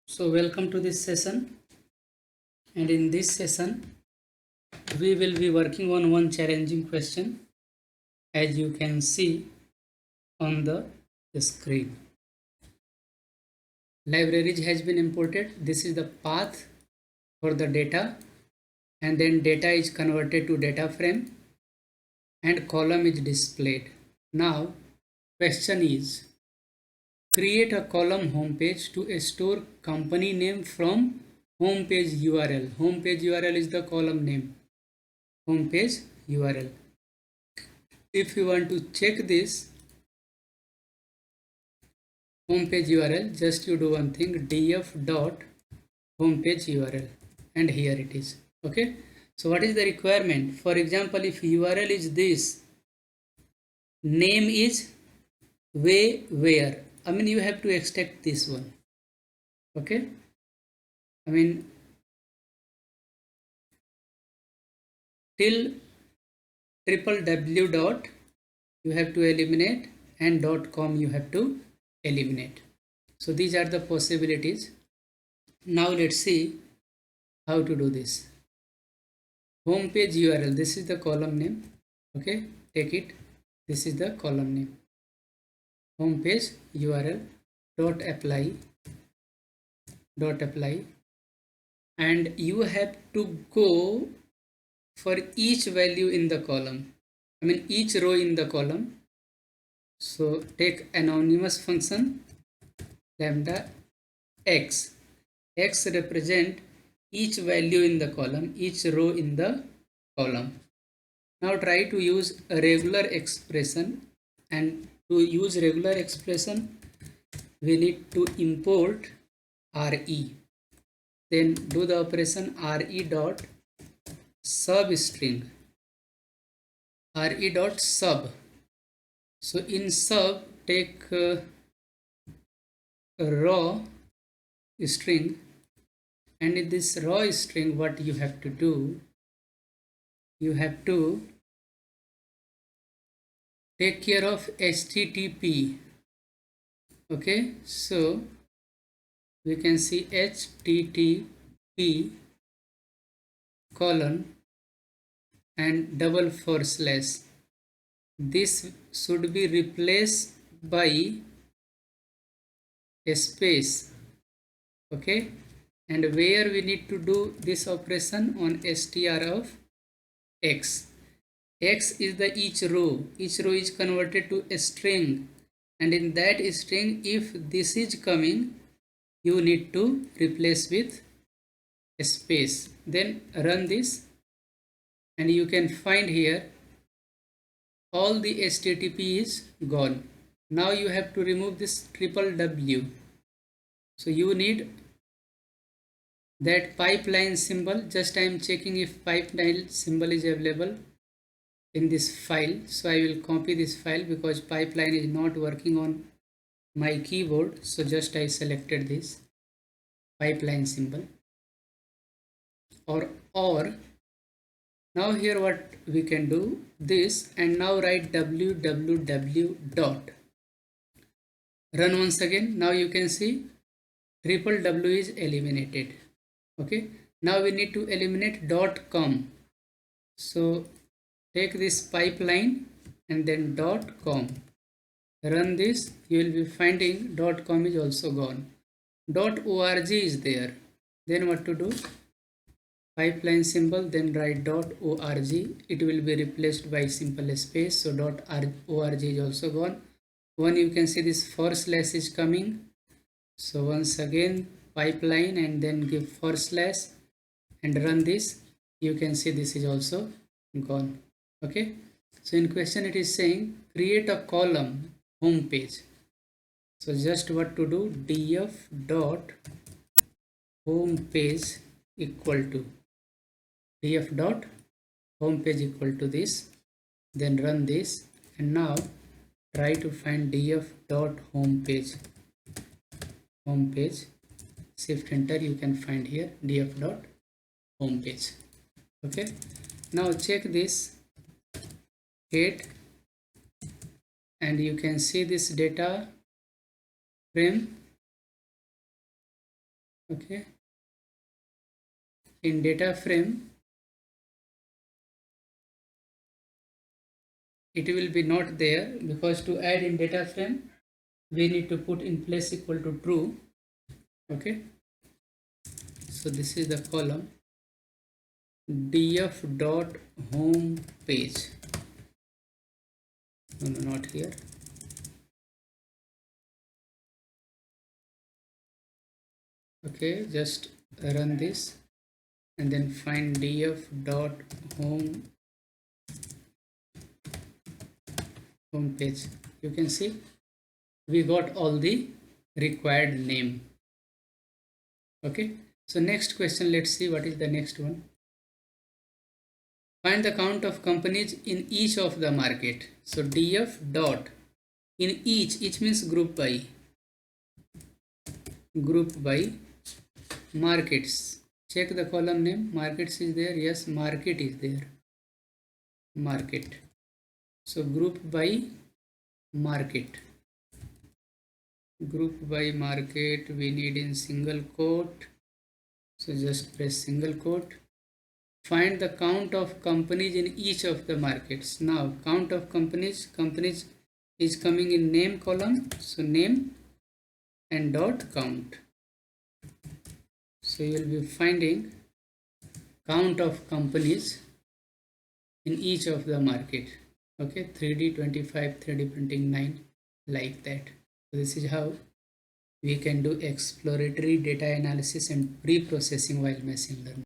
So welcome to this session, and in this session we will be working on one challenging question, as you can see on the screen. Libraries has been imported. This is the path for the data, and then data is converted to data frame and column is displayed. Now question is, create a column homepage to store company name from homepage URL. Homepage URL is the column name. Homepage URL. If you want to check this homepage URL, just you do one thing, df dot homepage URL, and here it is. Okay, so what is the requirement? For example, if URL is this, name is way where, I mean you have to extract this one. Okay, I mean till www dot you have to eliminate, and .com you have to eliminate. So these are the possibilities. Now let's see how to do this. Homepage URL, this is the column name. Okay, take it, this is the column name. Homepage URL dot apply, and you have to go for each value in the column, I mean each row in the column. So take anonymous function lambda x represent each value in the column, each row in the column. Now try to use a regular expression, and to use regular expression we need to import re, then do the operation re dot substring, re dot sub. So in sub take raw string, and in this raw string what you have to do, you have to take care of http. Okay, so we can see http colon and double forward slash. This should be replaced by a space. Okay, and where we need to do this operation on str of x. X is the each row is converted to a string, and in that string if this is coming you need to replace with a space. Then run this, and you can find here all the http is gone. Now you have to remove this www. So you need that pipeline symbol. Just I am checking if pipeline symbol is available in this file. So I will copy this file because pipeline is not working on my keyboard. So just I selected this pipeline symbol, or now here what we can do this, and now write www dot, run once again. Now you can see www is eliminated. Okay, now we need to eliminate .com. So take this pipeline and then .com, run this, you will be finding .com is also gone. .org is there. Then what to do? Pipeline symbol, then write .org. It will be replaced by simple space. So .org is also gone. One you can see this forward slash is coming. So once again pipeline and then give forward slash and run this. You can see this is also gone. Okay, so in question it is saying create a column homepage. So just what to do, df dot homepage equal to df dot homepage equal to this, then run this, and now try to find df dot homepage, shift enter, you can find here df dot homepage. Okay, now check this get, and you can see this data frame Okay, in data frame it will be not there, because to add in data frame we need to put in place equal to true. Okay, so this is the column df dot home page. No, not here. Okay, just run this and then find df dot home page. You can see we got all the required name. Okay, so next question, let's see what is the next one. Find the count of companies in each of the market. So df dot in each means group by markets. Check the column name, markets is there, yes, market is there, market. So group by market, we need in single quote, so just press single quote. Find the count of companies in each of the markets. Now count of companies is coming in name column, so name and dot count. So you will be finding count of companies in each of the market. Okay, 3D 25, 3D printing 9, like that. So this is how we can do exploratory data analysis and pre-processing while machine learning.